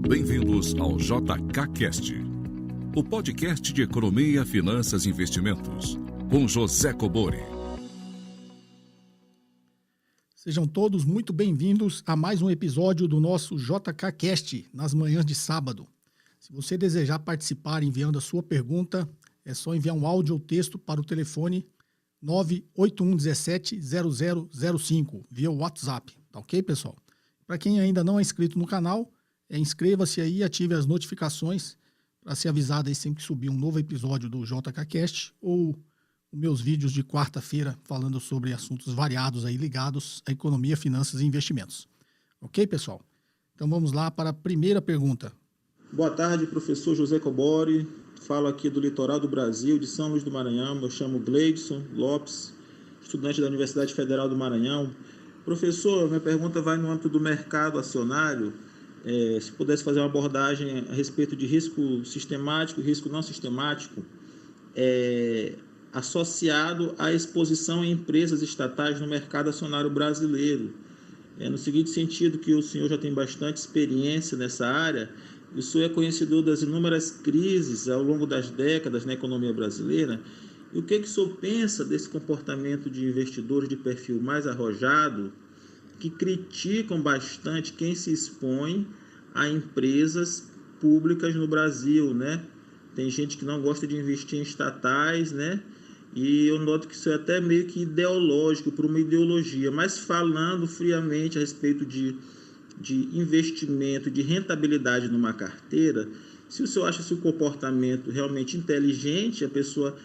Bem-vindos ao JKCast, o podcast de economia, finanças e investimentos, com José Cobori. Sejam todos muito bem-vindos a mais um episódio do nosso JKCast, nas manhãs de sábado. Se você desejar participar enviando a sua pergunta, é só enviar um áudio ou texto para o telefone 981170005 via WhatsApp, tá ok, pessoal? Para quem ainda não é inscrito no canal, inscreva-se aí e ative as notificações para ser avisado aí sempre que subir um novo episódio do JKCast ou os meus vídeos de quarta-feira falando sobre assuntos variados aí ligados à economia, finanças e investimentos. Ok, pessoal? Então vamos lá para a primeira pergunta. Boa tarde, professor José Cobori. Falo aqui do litoral do Brasil, de São Luís do Maranhão. Eu chamo Gleidson Lopes, estudante da Universidade Federal do Maranhão. Professor, minha pergunta vai no âmbito do mercado acionário. Se pudesse fazer uma abordagem a respeito de risco sistemático e risco não sistemático, associado à exposição em empresas estatais no mercado acionário brasileiro. No seguinte sentido, que o senhor já tem bastante experiência nessa área, o senhor é conhecedor das inúmeras crises ao longo das décadas na economia brasileira. E o que o senhor pensa desse comportamento de investidores de perfil mais arrojado, que criticam bastante quem se expõe a empresas públicas no Brasil, né? Tem gente que não gosta de investir em estatais, né? E eu noto que isso é até meio que ideológico, por uma ideologia, mas falando friamente a respeito de investimento, de rentabilidade numa carteira, se o senhor acha esse comportamento realmente inteligente, a pessoa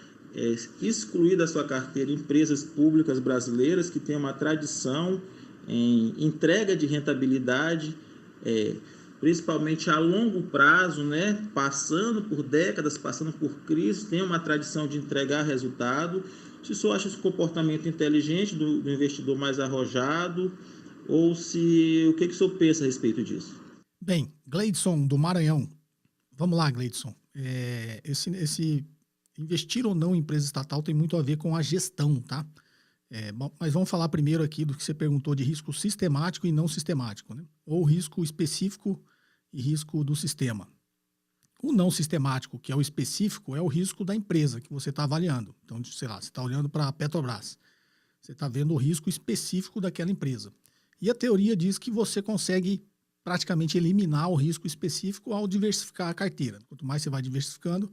excluir da sua carteira empresas públicas brasileiras que têm uma tradição em entrega de rentabilidade, principalmente a longo prazo, né? Passando por décadas, passando por crises, tem uma tradição de entregar resultado. Se o senhor acha esse comportamento inteligente do investidor mais arrojado, ou se o que o senhor pensa a respeito disso? Bem, Gleidson do Maranhão. Vamos lá, Gleidson. Esse investir ou não em empresa estatal tem muito a ver com a gestão, tá? Mas vamos falar primeiro aqui do que você perguntou de risco sistemático e não sistemático, né? Ou risco específico e risco do sistema. O não sistemático, que é o específico, é o risco da empresa que você está avaliando. Então, sei lá, você está olhando para a Petrobras. Você está vendo o risco específico daquela empresa. E a teoria diz que você consegue praticamente eliminar o risco específico ao diversificar a carteira. Quanto mais você vai diversificando,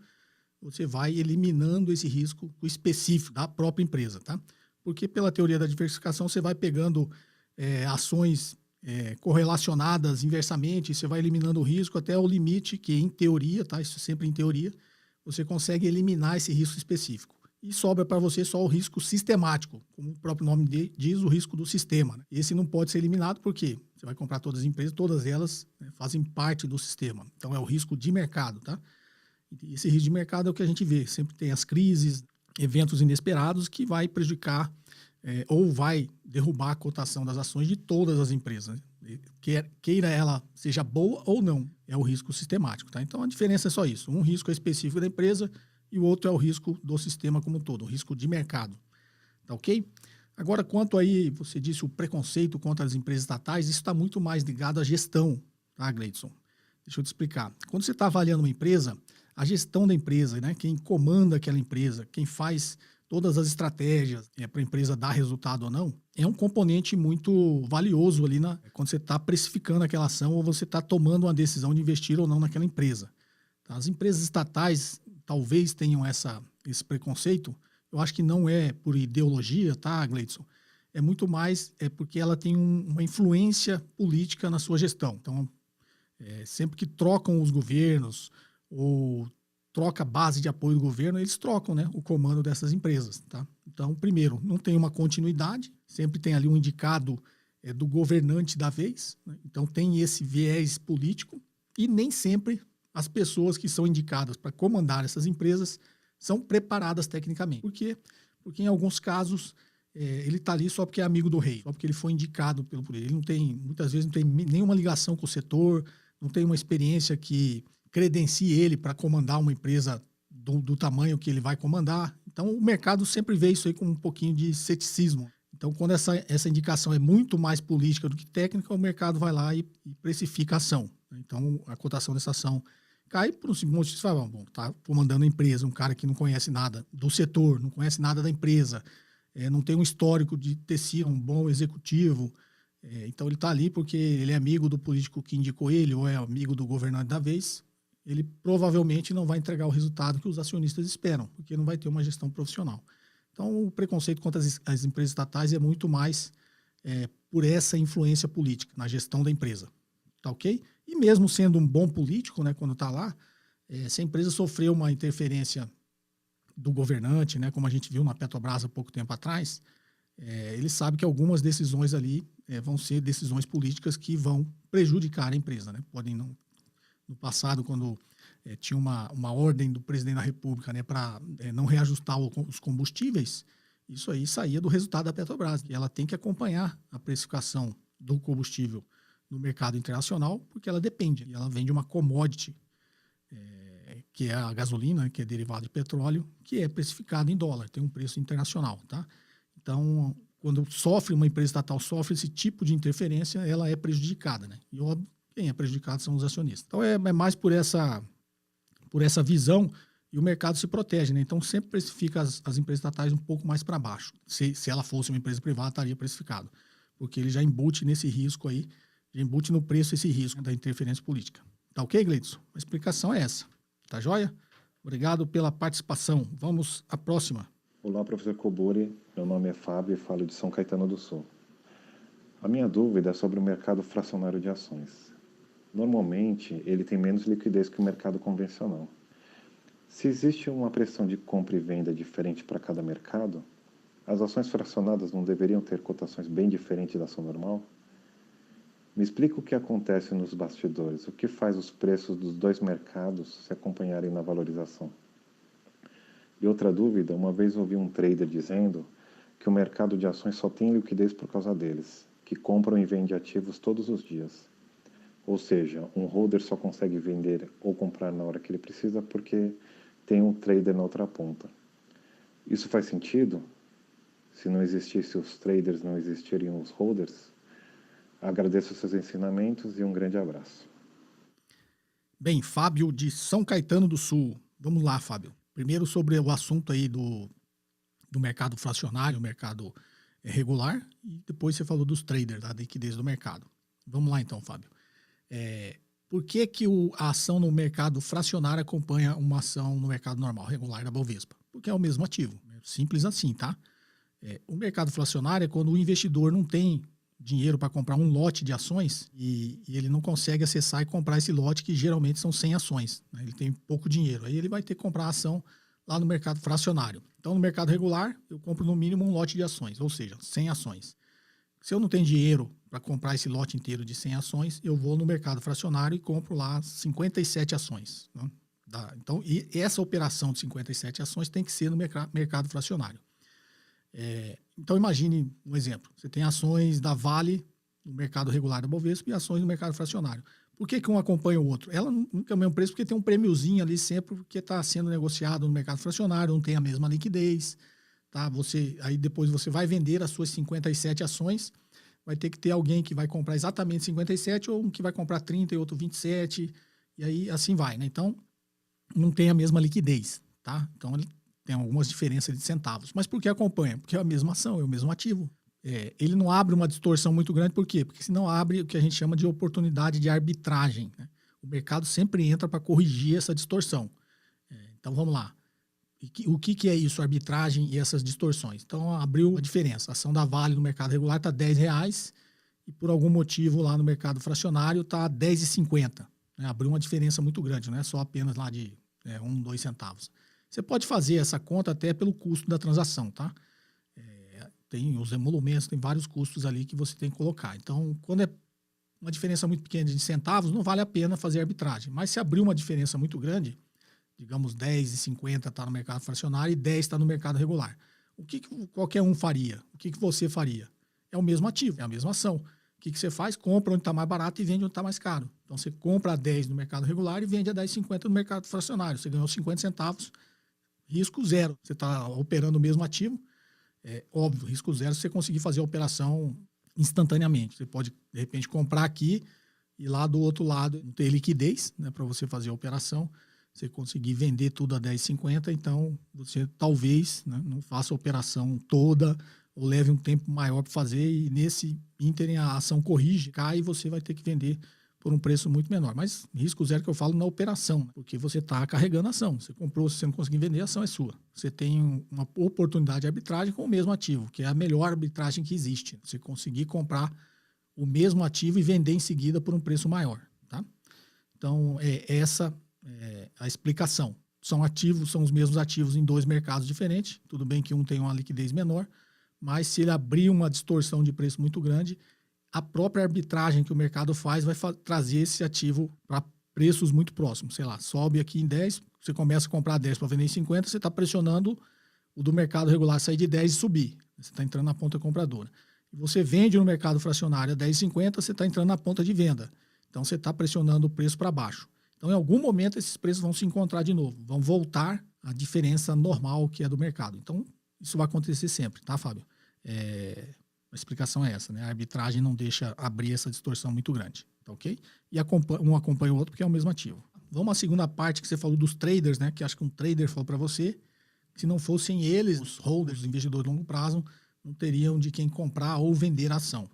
você vai eliminando esse risco específico da própria empresa, tá? Porque pela teoria da diversificação você vai pegando ações correlacionadas inversamente, você vai eliminando o risco até o limite que em teoria, tá? Isso sempre em teoria, você consegue eliminar esse risco específico. E sobra para você só o risco sistemático, como o próprio nome diz, o risco do sistema, né? Esse não pode ser eliminado porque você vai comprar todas as empresas, todas elas, né, fazem parte do sistema. Então é o risco de mercado, tá? E esse risco de mercado é o que a gente vê, sempre tem as crises, eventos inesperados que vai prejudicar ou vai derrubar a cotação das ações de todas as empresas, né? Queira ela seja boa ou não, é o risco sistemático, tá? Então a diferença é só isso, um risco é específico da empresa e o outro é o risco do sistema como um todo, o risco de mercado, tá ok? Agora, quanto aí, você disse o preconceito contra as empresas estatais, isso está muito mais ligado à gestão, tá, Gleidson? Deixa eu te explicar. Quando você está avaliando uma empresa, a gestão da empresa, né, quem comanda aquela empresa, quem faz todas as estratégias para a empresa dar resultado ou não, é um componente muito valioso ali quando você está precificando aquela ação ou você está tomando uma decisão de investir ou não naquela empresa. Tá? As empresas estatais talvez tenham esse preconceito, eu acho que não é por ideologia, tá, Gleidson? É muito mais porque ela tem uma influência política na sua gestão. Então, sempre que trocam os governos ou troca a base de apoio do governo, eles trocam, né, o comando dessas empresas, tá? Então, primeiro, não tem uma continuidade, sempre tem ali um indicado do governante da vez, né? Então tem esse viés político e nem sempre as pessoas que são indicadas para comandar essas empresas são preparadas tecnicamente. Por quê? Porque em alguns casos ele está ali só porque é amigo do rei, só porque ele foi indicado por ele. Ele não tem, muitas vezes não tem nenhuma ligação com o setor, não tem uma experiência que credencie ele para comandar uma empresa do tamanho que ele vai comandar. Então o mercado sempre vê isso aí com um pouquinho de ceticismo. Então quando essa indicação é muito mais política do que técnica, o mercado vai lá e precifica a ação. Então, a cotação dessa ação cai por um simples motivo. Você fala, bom, tá comandando a empresa, um cara que não conhece nada do setor, não conhece nada da empresa, não tem um histórico de ter sido um bom executivo. Então, ele está ali porque ele é amigo do político que indicou ele ou é amigo do governante da vez. Ele provavelmente não vai entregar o resultado que os acionistas esperam, porque não vai ter uma gestão profissional. Então, o preconceito contra as empresas estatais é muito mais por essa influência política na gestão da empresa. Tá ok? E mesmo sendo um bom político, né, quando está lá, se a empresa sofreu uma interferência do governante, né, como a gente viu na Petrobras há pouco tempo atrás, ele sabe que algumas decisões ali vão ser decisões políticas que vão prejudicar a empresa. Né? Podem não. No passado, quando tinha uma ordem do presidente da República, né, para não reajustar os combustíveis, isso aí saía do resultado da Petrobras. E ela tem que acompanhar a precificação do combustível no mercado internacional, porque ela depende. E ela vende uma commodity, que é a gasolina, que é derivado de petróleo, que é precificado em dólar, tem um preço internacional. Tá? Então, quando uma empresa estatal sofre esse tipo de interferência, ela é prejudicada. Né? E óbvio, quem é prejudicado são os acionistas. Então, é mais por essa visão e o mercado se protege. Né? Então, sempre precifica as empresas estatais um pouco mais para baixo. Se ela fosse uma empresa privada, estaria precificado. Porque ele já embute nesse risco aí, já embute no preço esse risco da interferência política. Tá ok, Gleidson? A explicação é essa. Tá joia? Obrigado pela participação. Vamos à próxima. Olá, professor Cobori. Meu nome é Fábio e falo de São Caetano do Sul. A minha dúvida é sobre o mercado fracionário de ações. Normalmente, ele tem menos liquidez que o mercado convencional. Se existe uma pressão de compra e venda diferente para cada mercado, as ações fracionadas não deveriam ter cotações bem diferentes da ação normal? Me explica o que acontece nos bastidores, o que faz os preços dos dois mercados se acompanharem na valorização. E outra dúvida, uma vez ouvi um trader dizendo que o mercado de ações só tem liquidez por causa deles, que compram e vendem ativos todos os dias. Ou seja, um holder só consegue vender ou comprar na hora que ele precisa porque tem um trader na outra ponta. Isso faz sentido? Se não existissem os traders, não existiriam os holders? Agradeço os seus ensinamentos e um grande abraço. Bem, Fábio de São Caetano do Sul. Vamos lá, Fábio. Primeiro sobre o assunto aí do mercado fracionário, mercado regular, e depois você falou dos traders, da liquidez do mercado. Vamos lá então, Fábio. Por que a ação no mercado fracionário acompanha uma ação no mercado normal, regular da Bovespa? Porque é o mesmo ativo. Simples assim, tá? O mercado fracionário é quando o investidor não tem dinheiro para comprar um lote de ações e ele não consegue acessar e comprar esse lote, que geralmente são 100 ações. Né? Ele tem pouco dinheiro. Aí ele vai ter que comprar a ação lá no mercado fracionário. Então, no mercado regular, eu compro no mínimo um lote de ações, ou seja, 100 ações. Se eu não tenho dinheiro para comprar esse lote inteiro de 100 ações, eu vou no mercado fracionário e compro lá 57 ações. Né? Então, e essa operação de 57 ações tem que ser no mercado fracionário. Então, imagine um exemplo. Você tem ações da Vale no mercado regular da Bovespa e ações no mercado fracionário. Por que um acompanha o outro? Ela nunca é o mesmo preço porque tem um prêmiozinho ali sempre porque está sendo negociado no mercado fracionário, não tem a mesma liquidez. Tá? Aí depois você vai vender as suas 57 ações, vai ter que ter alguém que vai comprar exatamente 57 ou um que vai comprar 30 e outro 27, e aí assim vai. Né? Então, não tem a mesma liquidez. Tá? Então, ele tem algumas diferenças de centavos. Mas por que acompanha? Porque é a mesma ação, é o mesmo ativo. Ele não abre uma distorção muito grande, por quê? Porque senão abre o que a gente chama de oportunidade de arbitragem. Né? O mercado sempre entra para corrigir essa distorção. Então, vamos lá. O que é isso, arbitragem e essas distorções? Então, abriu uma diferença. A ação da Vale no mercado regular está R$10 e, por algum motivo, lá no mercado fracionário está R$10,50. Né? Abriu uma diferença muito grande, não é só apenas lá de 1, 2 centavos. Você pode fazer essa conta até pelo custo da transação, tá? Tem os emolumentos, tem vários custos ali que você tem que colocar. Então, quando é uma diferença muito pequena de centavos, não vale a pena fazer arbitragem. Mas se abrir uma diferença muito grande, digamos R$10,50 está no mercado fracionário e 10 está no mercado regular, o que qualquer um faria? O que você faria? É o mesmo ativo, é a mesma ação. O que você faz? Compra onde está mais barato e vende onde está mais caro. Então, você compra a 10 no mercado regular e vende a R$10,50 no mercado fracionário. Você ganhou 50 centavos, risco zero. Você está operando o mesmo ativo. Óbvio, risco zero se você conseguir fazer a operação instantaneamente. Você pode, de repente, comprar aqui e lá do outro lado não ter liquidez, né, para você fazer a operação, você conseguir vender tudo a 10,50, então você talvez, né, não faça a operação toda ou leve um tempo maior para fazer e nesse ínterim a ação corrige, cai e você vai ter que vender por um preço muito menor. Mas risco zero que eu falo na operação, né, porque você está carregando a ação. Você comprou, se você não conseguir vender, a ação é sua. Você tem uma oportunidade de arbitragem com o mesmo ativo, que é a melhor arbitragem que existe. Você conseguir comprar o mesmo ativo e vender em seguida por um preço maior. Tá? Então, essa é a explicação. São os mesmos ativos em dois mercados diferentes. Tudo bem que um tem uma liquidez menor, mas se ele abrir uma distorção de preço muito grande, a própria arbitragem que o mercado faz vai trazer esse ativo para preços muito próximos. Sei lá, sobe aqui em 10, você começa a comprar 10 para vender em 50, você está pressionando o do mercado regular sair de 10 e subir. Você está entrando na ponta compradora. E você vende no mercado fracionário a 10,50, você está entrando na ponta de venda. Então, você está pressionando o preço para baixo. Então, em algum momento, esses preços vão se encontrar de novo. Vão voltar à diferença normal que é do mercado. Então, isso vai acontecer sempre, tá, Fábio? A explicação é essa, né? A arbitragem não deixa abrir essa distorção muito grande, tá ok? E um acompanha o outro porque é o mesmo ativo. Vamos à segunda parte que você falou dos traders, né? Que acho que um trader falou para você que se não fossem eles, os holders, os investidores de longo prazo, não teriam de quem comprar ou vender a ação.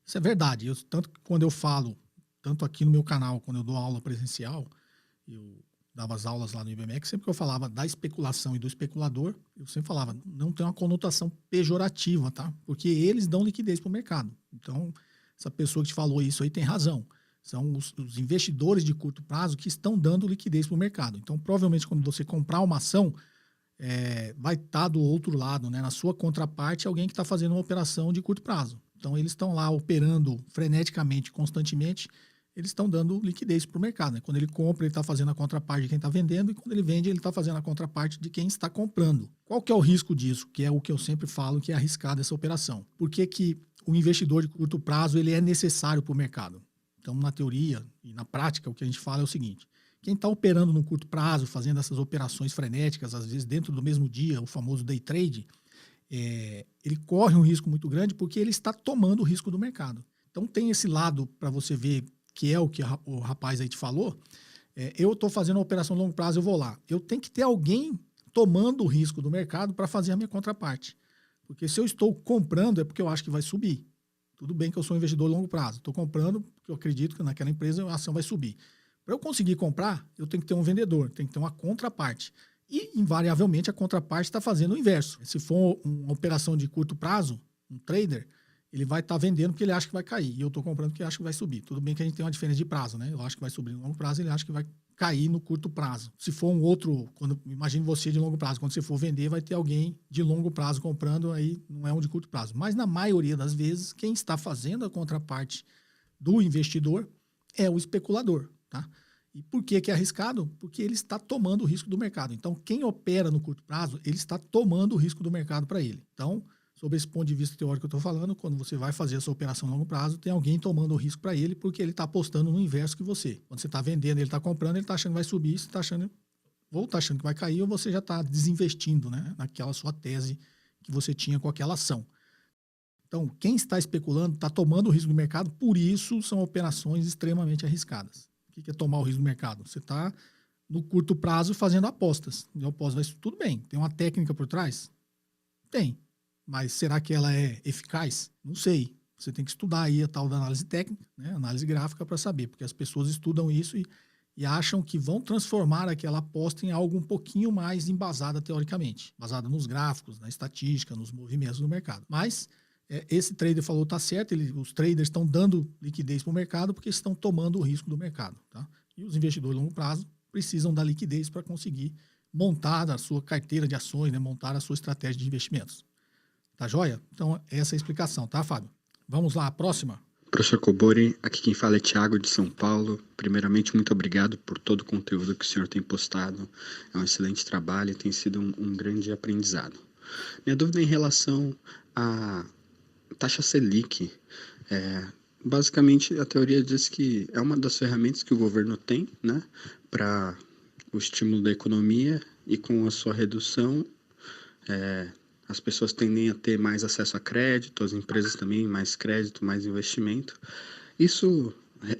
Isso é verdade. Tanto que quando eu falo, tanto aqui no meu canal, quando eu dou aula presencial, eu dava as aulas lá no IBMEC, sempre que eu falava da especulação e do especulador, eu sempre falava, não tem uma conotação pejorativa, tá? Porque eles dão liquidez para o mercado. Então, essa pessoa que te falou isso aí tem razão. São os investidores de curto prazo que estão dando liquidez para o mercado. Então, provavelmente, quando você comprar uma ação, vai estar do outro lado, né? Na sua contraparte, alguém que está fazendo uma operação de curto prazo. Então, eles estão lá operando freneticamente, constantemente, eles estão dando liquidez para o mercado. Né? Quando ele compra, ele está fazendo a contraparte de quem está vendendo, e quando ele vende, ele está fazendo a contraparte de quem está comprando. Qual que é o risco disso? Que é o que eu sempre falo que é arriscado essa operação. Por que que o investidor de curto prazo ele é necessário para o mercado? Então, na teoria e na prática, o que a gente fala é o seguinte. Quem está operando no curto prazo, fazendo essas operações frenéticas, às vezes dentro do mesmo dia, o famoso day trade, ele corre um risco muito grande porque ele está tomando o risco do mercado. Então, tem esse lado para você ver que é o que o rapaz aí te falou, eu estou fazendo uma operação a longo prazo, eu vou lá. Eu tenho que ter alguém tomando o risco do mercado para fazer a minha contraparte. Porque se eu estou comprando é porque eu acho que vai subir. Tudo bem que eu sou um investidor a longo prazo. Estou comprando porque eu acredito que naquela empresa a ação vai subir. Para eu conseguir comprar, eu tenho que ter um vendedor, tem que ter uma contraparte. E, invariavelmente, a contraparte está fazendo o inverso. Se for uma operação de curto prazo, um trader, ele vai estar vendendo porque ele acha que vai cair. E eu estou comprando porque acho que vai subir. Tudo bem que a gente tem uma diferença de prazo, né? Eu acho que vai subir no longo prazo, ele acha que vai cair no curto prazo. Se for um outro, imagine você de longo prazo, quando você for vender, vai ter alguém de longo prazo comprando, aí não é um de curto prazo. Mas na maioria das vezes, quem está fazendo a contraparte do investidor é o especulador, tá? E por que é arriscado? Porque ele está tomando o risco do mercado. Então, quem opera no curto prazo, ele está tomando o risco do mercado para ele. Então, sob esse ponto de vista teórico que eu estou falando, quando você vai fazer essa operação a longo prazo, tem alguém tomando o risco para ele, porque ele está apostando no inverso que você. Quando você está vendendo, ele está comprando, ele está achando que vai subir, você está achando que vai cair, ou você já está desinvestindo, né, naquela sua tese que você tinha com aquela ação. Então, quem está especulando está tomando o risco do mercado, por isso são operações extremamente arriscadas. O que é tomar o risco do mercado? Você está, no curto prazo, fazendo apostas. E apostas, tudo bem, tem uma técnica por trás? Tem. Mas será que ela é eficaz? Não sei. Você tem que estudar aí a tal da análise técnica, né? Análise gráfica para saber, porque as pessoas estudam isso e acham que vão transformar aquela aposta em algo um pouquinho mais embasada teoricamente, basada nos gráficos, na estatística, nos movimentos do mercado. Mas esse trader falou tá certo, os traders estão dando liquidez para o mercado porque estão tomando o risco do mercado. Tá? E os investidores de longo prazo precisam da liquidez para conseguir montar a sua carteira de ações, né? Montar a sua estratégia de investimentos. Tá joia? Então, essa é a explicação, tá, Fábio? Vamos lá, a próxima. Professor Cobori, aqui quem fala é Thiago de São Paulo. Primeiramente, muito obrigado por todo o conteúdo que o senhor tem postado. É um excelente trabalho e tem sido um grande aprendizado. Minha dúvida é em relação à taxa Selic. Basicamente, a teoria diz que é uma das ferramentas que o governo tem, né, para o estímulo da economia, e com a sua redução, as pessoas tendem a ter mais acesso a crédito, as empresas também mais crédito, mais investimento. Isso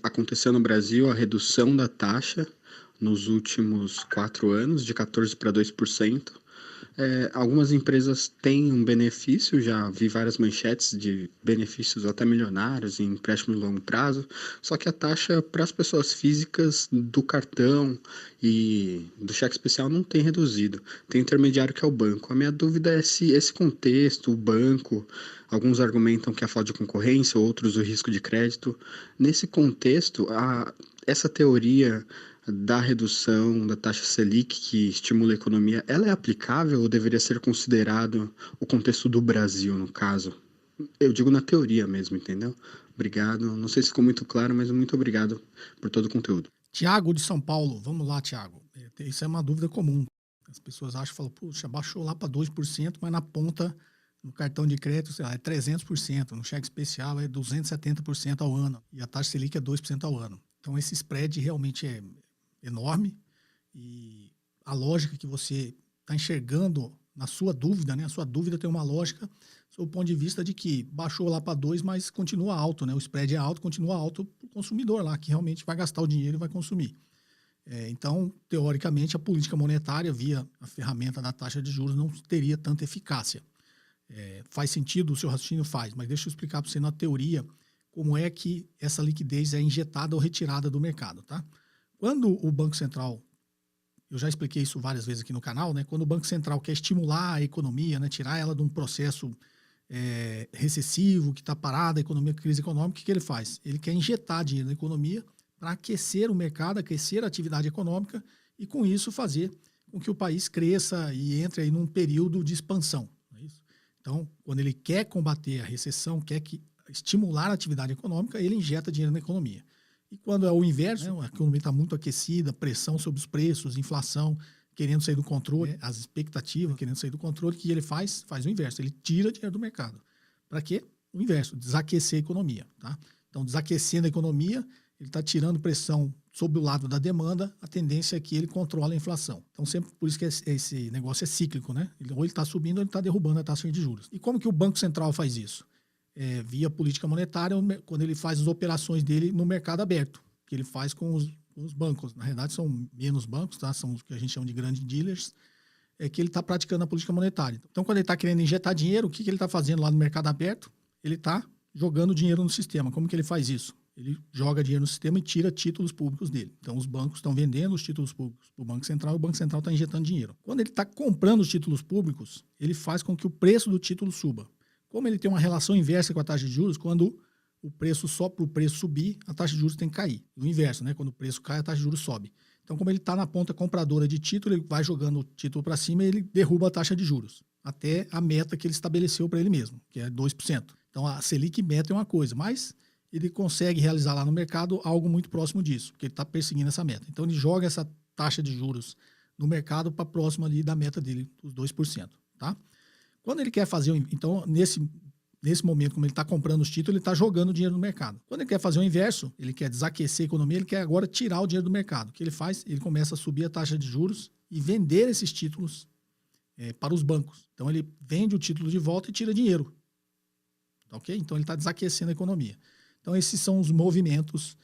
aconteceu no Brasil a redução da taxa nos últimos 4 anos, de 14% para 2%. Algumas empresas têm um benefício, já vi várias manchetes de benefícios até milionários em empréstimo de longo prazo, só que a taxa para as pessoas físicas do cartão e do cheque especial não tem reduzido. Tem intermediário que é o banco. A minha dúvida é se esse contexto, o banco, alguns argumentam que é a falta de concorrência, outros o risco de crédito. Nesse contexto, essa teoria da redução da taxa Selic que estimula a economia, ela é aplicável ou deveria ser considerado o contexto do Brasil, no caso? Eu digo na teoria mesmo, entendeu? Obrigado. Não sei se ficou muito claro, mas muito obrigado por todo o conteúdo. Tiago de São Paulo, vamos lá, Tiago. Isso é uma dúvida comum. As pessoas acham, falam, puxa, baixou lá para 2%, mas na ponta, no cartão de crédito, sei lá, é 300%, no cheque especial é 270% ao ano, e a taxa Selic é 2% ao ano. Então esse spread realmente é enorme, e a lógica que você está enxergando na sua dúvida, né? A sua dúvida tem uma lógica sob o ponto de vista de que baixou lá para 2, mas continua alto, né? O spread é alto, continua alto para o consumidor lá, que realmente vai gastar o dinheiro e vai consumir. Então, teoricamente, a política monetária, via a ferramenta da taxa de juros, não teria tanta eficácia. Faz sentido, o seu raciocínio faz, mas deixa eu explicar para você na teoria como é que essa liquidez é injetada ou retirada do mercado, tá? Quando o Banco Central, eu já expliquei isso várias vezes aqui no canal, né? Quando o Banco Central quer estimular a economia, né? Tirar ela de um processo recessivo, que está parada, a economia, crise econômica, o que ele faz? Ele quer injetar dinheiro na economia para aquecer o mercado, aquecer a atividade econômica e, com isso, fazer com que o país cresça e entre aí num período de expansão. Não é isso? Então, quando ele quer combater a recessão, quer estimular a atividade econômica, ele injeta dinheiro na economia. E quando é o inverso, né, a economia está muito aquecida, pressão sobre os preços, inflação, querendo sair do controle, as expectativas querendo sair do controle, o que ele faz? Faz o inverso, ele tira dinheiro do mercado. Para quê? O inverso, desaquecer a economia. Tá? Então, desaquecendo a economia, ele está tirando pressão sobre o lado da demanda, a tendência é que ele controle a inflação. Então, sempre por isso que esse negócio é cíclico, né? Ou ele está subindo ou ele está derrubando a taxa de juros. E como que o Banco Central faz isso? Via política monetária, quando ele faz as operações dele no mercado aberto, que ele faz com os bancos. Na realidade, são menos bancos, tá? São os que a gente chama de grandes dealers, que ele está praticando a política monetária. Então, quando ele está querendo injetar dinheiro, o que ele está fazendo lá no mercado aberto? Ele está jogando dinheiro no sistema. Como que ele faz isso? Ele joga dinheiro no sistema e tira títulos públicos dele. Então, os bancos estão vendendo os títulos públicos para o Banco Central e o Banco Central está injetando dinheiro. Quando ele está comprando os títulos públicos, ele faz com que o preço do título suba. Como ele tem uma relação inversa com a taxa de juros, quando o preço só para o preço subir, a taxa de juros tem que cair. O inverso, né? Quando o preço cai, a taxa de juros sobe. Então, como ele está na ponta compradora de título, ele vai jogando o título para cima e ele derruba a taxa de juros, até a meta que ele estabeleceu para ele mesmo, que é 2%. Então, a Selic meta é uma coisa, mas ele consegue realizar lá no mercado algo muito próximo disso, porque ele está perseguindo essa meta. Então, ele joga essa taxa de juros no mercado para próximo ali da meta dele, dos 2%, tá? Quando ele quer fazer, então, nesse momento, como ele está comprando os títulos, ele está jogando dinheiro no mercado. Quando ele quer fazer o inverso, ele quer desaquecer a economia, ele quer agora tirar o dinheiro do mercado. O que ele faz? Ele começa a subir a taxa de juros e vender esses títulos para os bancos. Então, ele vende o título de volta e tira dinheiro. Ok? Então, ele está desaquecendo a economia. Então, esses são os movimentos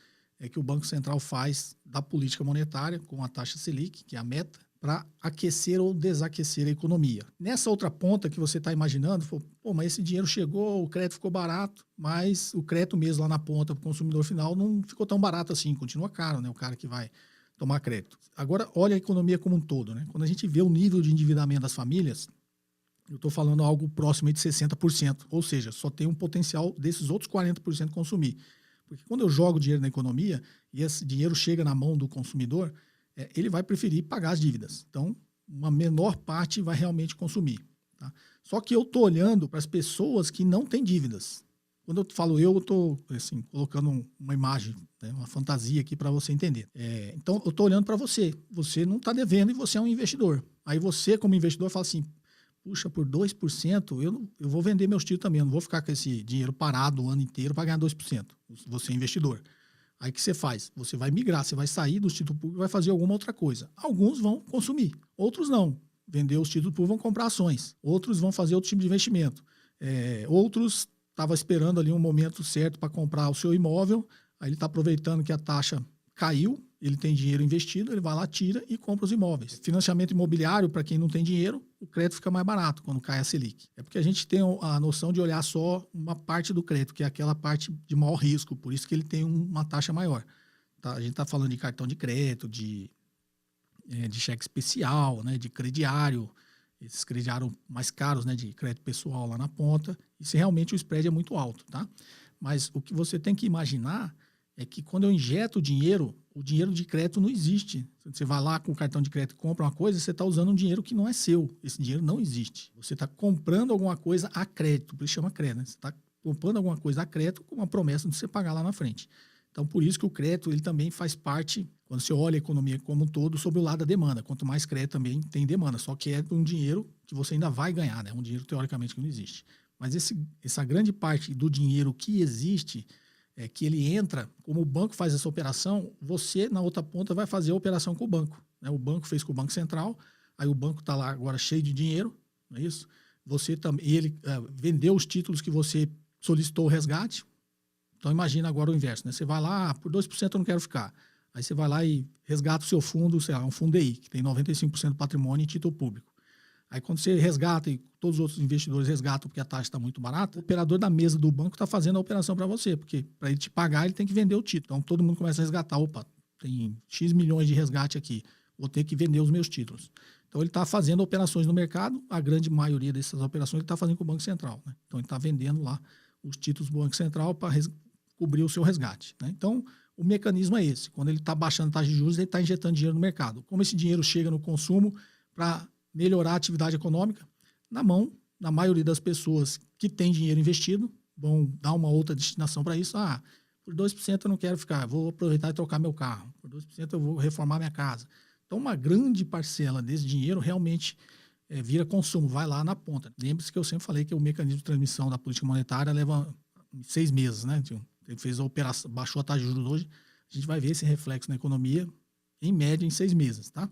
que o Banco Central faz da política monetária com a taxa Selic, que é a meta, para aquecer ou desaquecer a economia. Nessa outra ponta que você está imaginando, mas esse dinheiro chegou, o crédito ficou barato, mas o crédito mesmo lá na ponta para o consumidor final não ficou tão barato assim, continua caro, né? O cara que vai tomar crédito. Agora, olha a economia como um todo, né? Quando a gente vê o nível de endividamento das famílias, eu estou falando algo próximo de 60%, ou seja, só tem um potencial desses outros 40% consumir. Porque quando eu jogo dinheiro na economia e esse dinheiro chega na mão do consumidor, ele vai preferir pagar as dívidas. Então, uma menor parte vai realmente consumir. Tá? Só que eu estou olhando para as pessoas que não têm dívidas. Quando eu falo eu estou assim, colocando uma imagem, né, uma fantasia aqui para você entender. Então, eu estou olhando para você. Você não está devendo e você é um investidor. Aí você, como investidor, fala assim, puxa, por 2%, eu vou vender meus títulos também. Eu não vou ficar com esse dinheiro parado o ano inteiro para ganhar 2%. Você é investidor. Aí o que você faz? Você vai migrar, você vai sair do título público e vai fazer alguma outra coisa. Alguns vão consumir, outros não. Vender os títulos públicos, vão comprar ações. Outros vão fazer outro tipo de investimento. Outros estavam esperando ali um momento certo para comprar o seu imóvel, Aí ele está aproveitando que a taxa caiu, ele tem dinheiro investido, ele vai lá, tira e compra os imóveis. Financiamento imobiliário, para quem não tem dinheiro, o crédito fica mais barato quando cai a Selic. É porque a gente tem a noção de olhar só uma parte do crédito, que é aquela parte de maior risco, por isso que ele tem uma taxa maior. Tá? A gente está falando de cartão de crédito, de cheque especial, né, de crediário, esses crediários mais caros, né, de crédito pessoal lá na ponta, e se realmente o spread é muito alto, tá? Mas o que você tem que imaginar é que quando eu injeto o dinheiro de crédito não existe. Você vai lá com o cartão de crédito e compra uma coisa, você está usando um dinheiro que não é seu. Esse dinheiro não existe. Você está comprando alguma coisa a crédito, por isso chama crédito, né? Você está comprando alguma coisa a crédito com uma promessa de você pagar lá na frente. Então, por isso que o crédito ele também faz parte, quando você olha a economia como um todo, sobre o lado da demanda. Quanto mais crédito também tem demanda, só que é um dinheiro que você ainda vai ganhar, né? Um dinheiro teoricamente que não existe. Mas essa grande parte do dinheiro que existe, que ele entra, como o banco faz essa operação, você na outra ponta vai fazer a operação com o banco. Né? O banco fez com o Banco Central, aí o banco está lá agora cheio de dinheiro, não é isso? Ele vendeu os títulos que você solicitou o resgate. Então imagina agora o inverso, né? Você vai lá, por 2% eu não quero ficar. Aí você vai lá e resgata o seu fundo, sei lá, um fundo DI, que tem 95% do patrimônio em título público. Aí quando você resgata e todos os outros investidores resgatam porque a taxa está muito barata, o operador da mesa do banco está fazendo a operação para você, porque para ele te pagar ele tem que vender o título. Então todo mundo começa a resgatar, opa, tem X milhões de resgate aqui, vou ter que vender os meus títulos. Então ele está fazendo operações no mercado, a grande maioria dessas operações ele está fazendo com o Banco Central. Né? Então ele está vendendo lá os títulos do Banco Central para cobrir o seu resgate. Né? Então o mecanismo é esse, quando ele está baixando a taxa de juros, ele está injetando dinheiro no mercado. Como esse dinheiro chega no consumo para melhorar a atividade econômica, na mão da maioria das pessoas que tem dinheiro investido, vão dar uma outra destinação para isso. Por 2% eu não quero ficar, vou aproveitar e trocar meu carro. Por 2% eu vou reformar minha casa. Então, uma grande parcela desse dinheiro realmente vira consumo, vai lá na ponta. Lembre-se que eu sempre falei que o mecanismo de transmissão da política monetária leva 6 meses, né? Ele fez a operação, baixou a taxa de juros hoje, a gente vai ver esse reflexo na economia, em média, em 6 meses, tá?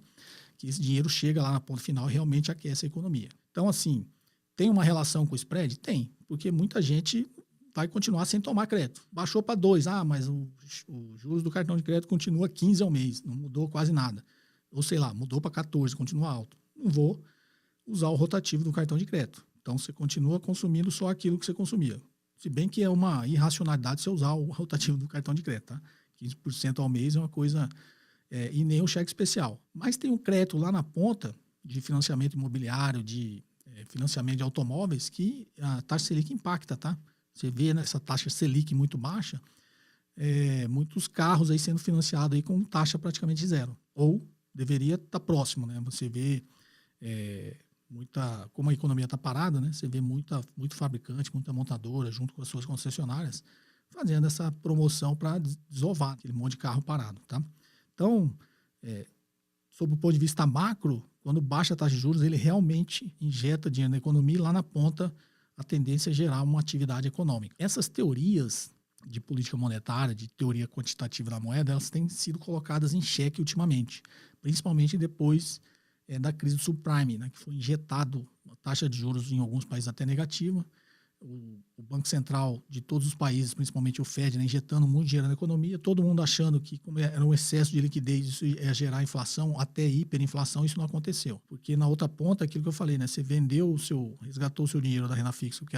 Que esse dinheiro chega lá na ponta final e realmente aquece a economia. Então, assim, tem uma relação com o spread? Tem, porque muita gente vai continuar sem tomar crédito. Baixou para 2, mas o juros do cartão de crédito continua 15 ao mês, não mudou quase nada. Ou sei lá, mudou para 14, continua alto. Não vou usar o rotativo do cartão de crédito. Então, você continua consumindo só aquilo que você consumia. Se bem que é uma irracionalidade você usar o rotativo do cartão de crédito, tá? 15% ao mês é uma coisa... e nem o cheque especial. Mas tem um crédito lá na ponta de financiamento imobiliário, de financiamento de automóveis, que a taxa Selic impacta, tá? Você vê nessa taxa Selic muito baixa, muitos carros aí sendo financiados aí com taxa praticamente zero. Ou deveria estar próximo, né? Você vê como a economia está parada, né? Você vê muito fabricante, muita montadora, junto com as suas concessionárias, fazendo essa promoção para desovar aquele monte de carro parado, tá? Então, sob o ponto de vista macro, quando baixa a taxa de juros, ele realmente injeta dinheiro na economia e lá na ponta a tendência é gerar uma atividade econômica. Essas teorias de política monetária, de teoria quantitativa da moeda, elas têm sido colocadas em xeque ultimamente, principalmente depois da crise do subprime, né, que foi injetado a taxa de juros em alguns países até negativa. O Banco Central de todos os países, principalmente o Fed, né, injetando muito dinheiro na economia, todo mundo achando que, como era um excesso de liquidez, isso ia gerar inflação, até hiperinflação, isso não aconteceu. Porque na outra ponta, aquilo que eu falei, né, você resgatou o seu dinheiro da renda fixa, porque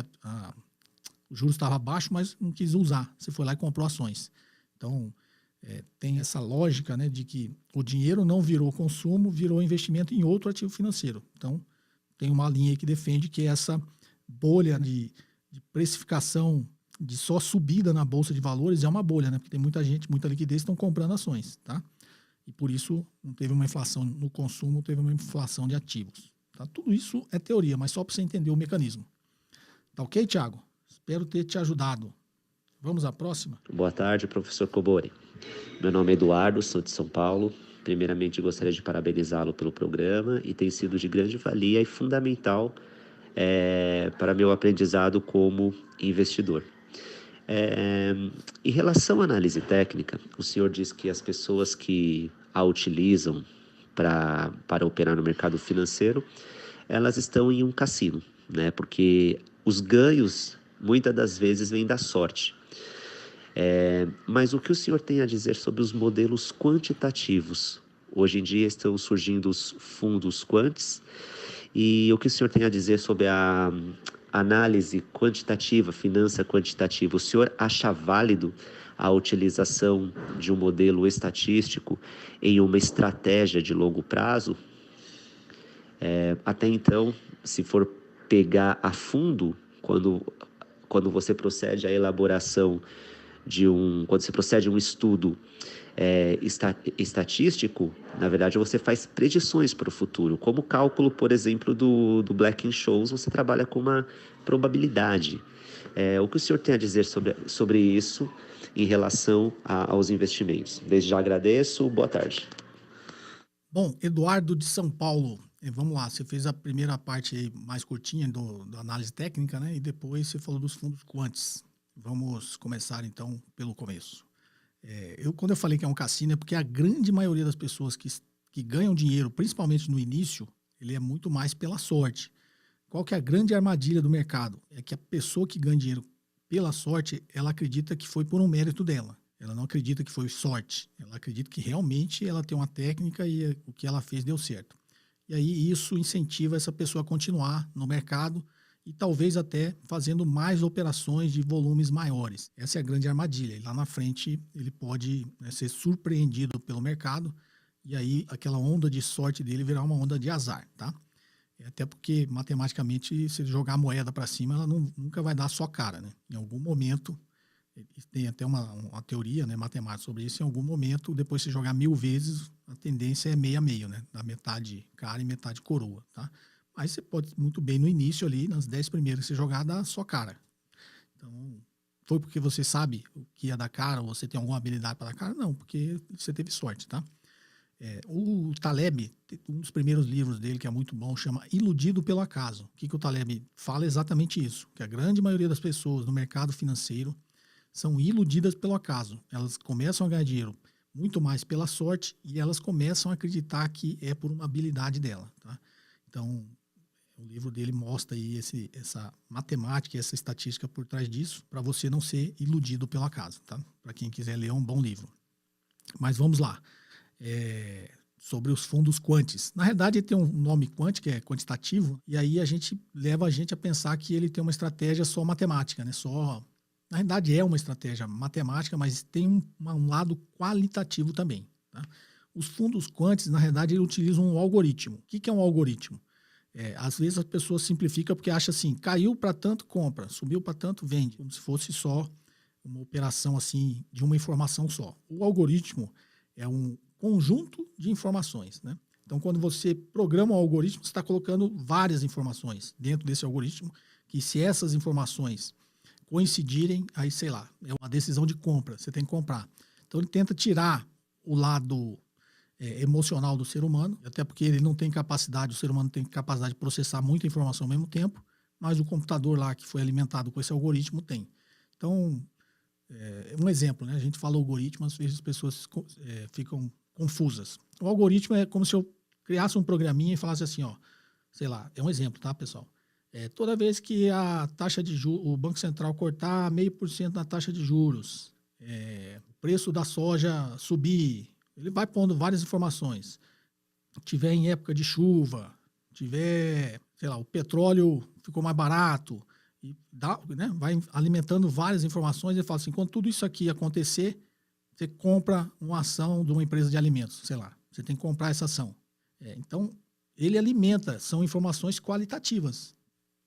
o juros estava baixo, mas não quis usar. Você foi lá e comprou ações. Então, tem essa lógica, né, de que o dinheiro não virou consumo, virou investimento em outro ativo financeiro. Então, tem uma linha aí que defende que essa bolha de precificação, de só subida na Bolsa de Valores é uma bolha, né? Porque tem muita gente, muita liquidez, estão comprando ações, tá? E por isso não teve uma inflação no consumo, teve uma inflação de ativos. Tá? Tudo isso é teoria, mas só para você entender o mecanismo. Tá ok, Thiago? Espero ter te ajudado. Vamos à próxima? Boa tarde, professor Cobori. Meu nome é Eduardo, sou de São Paulo. Primeiramente, gostaria de parabenizá-lo pelo programa e tem sido de grande valia e fundamental para meu aprendizado como investidor. Em relação à análise técnica, o senhor diz que as pessoas que a utilizam para operar no mercado financeiro, elas estão em um cassino, né? Porque os ganhos, muitas das vezes, vêm da sorte. Mas o que o senhor tem a dizer sobre os modelos quantitativos? Hoje em dia estão surgindo os fundos quants, e o que o senhor tem a dizer sobre a análise quantitativa, finança quantitativa? O senhor acha válido a utilização de um modelo estatístico em uma estratégia de longo prazo? Até então, se for pegar a fundo, quando você procede à elaboração quando você procede a um estudo estatístico, na verdade você faz predições para o futuro. Como o cálculo, por exemplo, do Black-Scholes, você trabalha com uma probabilidade. O que o senhor tem a dizer sobre isso em relação aos investimentos? Desde já agradeço, boa tarde. Bom, Eduardo de São Paulo, vamos lá, você fez a primeira parte aí mais curtinha da análise técnica, né? E depois você falou dos fundos quants. Vamos começar então pelo começo. Quando eu falei que é um cassino, é porque a grande maioria das pessoas que ganham dinheiro, principalmente no início, ele é muito mais pela sorte. Qual que é a grande armadilha do mercado? É que a pessoa que ganha dinheiro pela sorte, ela acredita que foi por um mérito dela. Ela não acredita que foi sorte. Ela acredita que realmente ela tem uma técnica e o que ela fez deu certo. E aí isso incentiva essa pessoa a continuar no mercado e talvez até fazendo mais operações de volumes maiores. Essa é a grande armadilha. E lá na frente ele pode, né, ser surpreendido pelo mercado e aí aquela onda de sorte dele virar uma onda de azar, tá? Até porque matematicamente, se ele jogar a moeda para cima, ela nunca vai dar só cara, né? Em algum momento, tem até uma teoria, né, matemática sobre isso, em algum momento, depois de você jogar 1000 vezes, a tendência é meio a meio, né? Da metade cara e metade coroa, tá? Aí você pode muito bem no início ali, nas 10 primeiras que você jogar, dar só cara. Então, foi porque você sabe o que ia dar cara, ou você tem alguma habilidade para dar cara? Não, porque você teve sorte, tá? O Taleb, um dos primeiros livros dele, que é muito bom, chama Iludido pelo Acaso. O que o Taleb fala é exatamente isso, que a grande maioria das pessoas no mercado financeiro são iludidas pelo acaso. Elas começam a ganhar dinheiro muito mais pela sorte e elas começam a acreditar que é por uma habilidade dela, tá? Então, o livro dele mostra aí essa matemática, essa estatística por trás disso, para você não ser iludido pelo acaso, tá? Para quem quiser ler, é um bom livro. Mas vamos lá. Sobre os fundos quants. Na realidade, ele tem um nome quant, que é quantitativo, e aí leva a gente a pensar que ele tem uma estratégia só matemática, né? Na realidade, é uma estratégia matemática, mas tem um lado qualitativo também, tá? Os fundos quants, na realidade, eles utilizam um algoritmo. O que é um algoritmo? Às vezes as pessoas simplificam porque acham assim, caiu para tanto, compra, subiu para tanto, vende, como se fosse só uma operação assim de uma informação só. O algoritmo é um conjunto de informações, né? Então, quando você programa um algoritmo, você está colocando várias informações dentro desse algoritmo, que se essas informações coincidirem, aí, sei lá, é uma decisão de compra, você tem que comprar. Então, ele tenta tirar o lado emocional do ser humano, até porque ele não tem capacidade, o ser humano tem capacidade de processar muita informação ao mesmo tempo, mas o computador lá que foi alimentado com esse algoritmo tem. Então, um exemplo, né? A gente fala algoritmo, às vezes as pessoas ficam confusas. O algoritmo é como se eu criasse um programinha e falasse assim, ó, sei lá, é um exemplo, tá, pessoal? Toda vez que a taxa de juros, o Banco Central cortar 0,5% na taxa de juros, o preço da soja subir, ele vai pondo várias informações. Tiver em época de chuva, tiver, sei lá, o petróleo ficou mais barato, e né, vai alimentando várias informações e fala assim, quando tudo isso aqui acontecer, você compra uma ação de uma empresa de alimentos, sei lá, você tem que comprar essa ação. Então, ele alimenta, são informações qualitativas,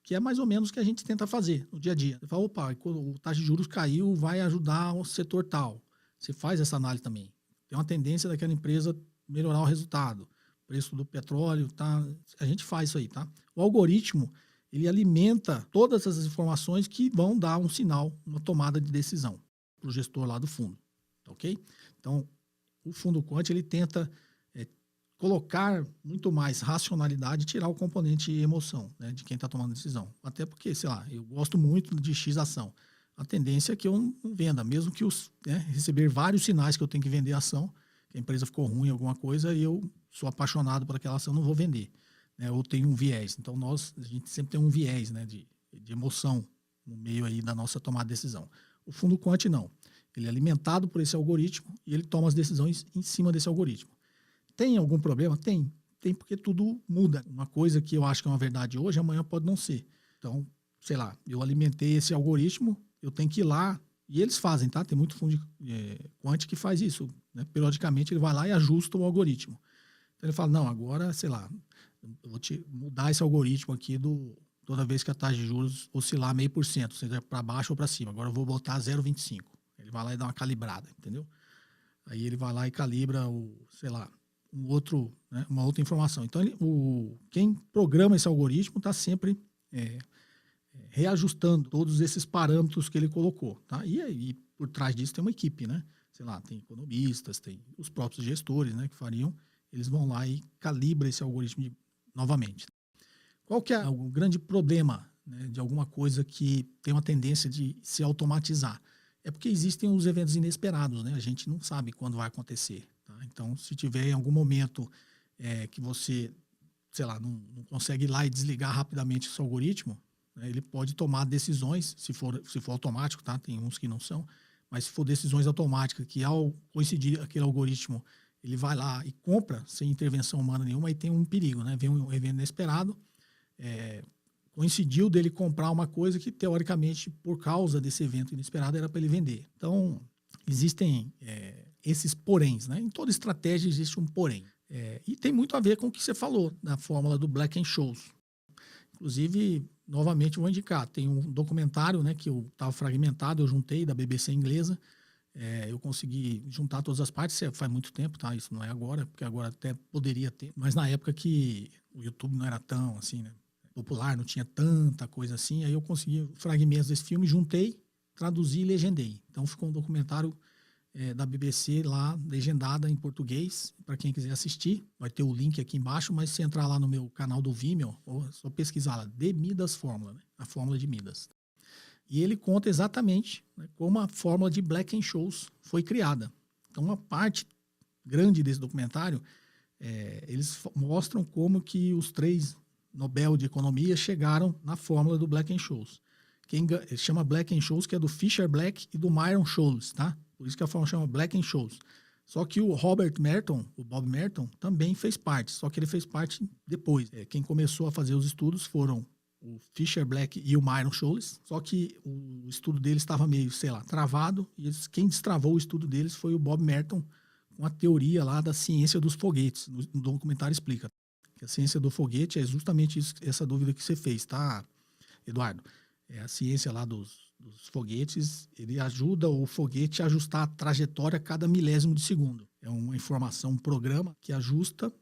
que é mais ou menos o que a gente tenta fazer no dia a dia. Você fala, opa, quando o taxa de juros caiu, vai ajudar o setor tal. Você faz essa análise também. Tem uma tendência daquela empresa melhorar o resultado. O preço do petróleo, tá? A gente faz isso aí, tá? O algoritmo, ele alimenta todas essas informações que vão dar um sinal, uma tomada de decisão para o gestor lá do fundo, tá ok? Então, o fundo quant, ele tenta colocar muito mais racionalidade e tirar o componente emoção, né, de quem está tomando decisão. Até porque, sei lá, eu gosto muito de X ação. A tendência é que eu não venda, mesmo que receber vários sinais que eu tenho que vender a ação, que a empresa ficou ruim em alguma coisa e eu sou apaixonado por aquela ação, não vou vender, né, ou tenho um viés. Então, a gente sempre tem um viés, né, de emoção no meio aí da nossa tomada de decisão. O fundo quant não. Ele é alimentado por esse algoritmo e ele toma as decisões em cima desse algoritmo. Tem algum problema? Tem. Tem porque tudo muda. Uma coisa que eu acho que é uma verdade hoje, amanhã pode não ser. Então, sei lá, eu alimentei esse algoritmo, eu tenho que ir lá, e eles fazem, tá? Tem muito fundo quant que faz isso, né? Periodicamente ele vai lá e ajusta o algoritmo. Então ele fala, não, agora, sei lá, eu vou te mudar esse algoritmo aqui toda vez que a taxa de juros oscilar 0,5%, seja para baixo ou para cima, agora eu vou botar 0,25%. Ele vai lá e dá uma calibrada, entendeu? Aí ele vai lá e calibra né, uma outra informação. Então, quem programa esse algoritmo está sempre reajustando todos esses parâmetros que ele colocou, tá? E por trás disso tem uma equipe, né? Sei lá, tem economistas, tem os próprios gestores, né, que fariam, eles vão lá e calibram esse algoritmo novamente. Qual que é o grande problema, né, de alguma coisa que tem uma tendência de se automatizar? É porque existem os eventos inesperados, né? A gente não sabe quando vai acontecer, tá? Então, se tiver em algum momento que você, sei lá, não consegue ir lá e desligar rapidamente esse algoritmo, né, ele pode tomar decisões, se for automático, tá? Tem uns que não são, mas se for decisões automáticas, que ao coincidir aquele algoritmo, ele vai lá e compra sem intervenção humana nenhuma, aí tem um perigo, né? Vem um evento inesperado, coincidiu dele comprar uma coisa que, teoricamente, por causa desse evento inesperado, era para ele vender. Então, existem esses poréns, né? Em toda estratégia existe um porém. E tem muito a ver com o que você falou, da fórmula do Black-Scholes. Inclusive, novamente, vou indicar, tem um documentário, né, que eu estava fragmentado, eu juntei da BBC inglesa, eu consegui juntar todas as partes, faz muito tempo, tá? Isso não é agora, porque agora até poderia ter, mas na época que o YouTube não era tão, assim, né, popular, não tinha tanta coisa assim, aí eu consegui fragmentos desse filme, juntei, traduzi e legendei. Então ficou um documentário da BBC lá, legendada em português, para quem quiser assistir, vai ter o link aqui embaixo, mas se entrar lá no meu canal do Vimeo, ou só pesquisar lá, The Midas Fórmula, né? A fórmula de Midas. E ele conta exatamente, né, como a fórmula de Black-Scholes foi criada. Então uma parte grande desse documentário, eles mostram como que os 3 Nobel de Economia chegaram na fórmula do Black-Scholes. Chama Black-Scholes, que é do Fisher-Black e do Myron-Scholes, tá? Por isso que a fórmula chama Black-Scholes. Só que o Robert Merton, o Bob Merton, também fez parte, só que ele fez parte depois. Quem começou a fazer os estudos foram o Fisher-Black e o Myron-Scholes, só que o estudo deles estava meio, sei lá, travado, e quem destravou o estudo deles foi o Bob Merton, com a teoria lá da ciência dos foguetes. No documentário explica que a ciência do foguete é justamente isso, essa dúvida que você fez, tá, Eduardo? A ciência lá dos foguetes, ele ajuda o foguete a ajustar a trajetória a cada milésimo de segundo. É uma informação, um programa que ajusta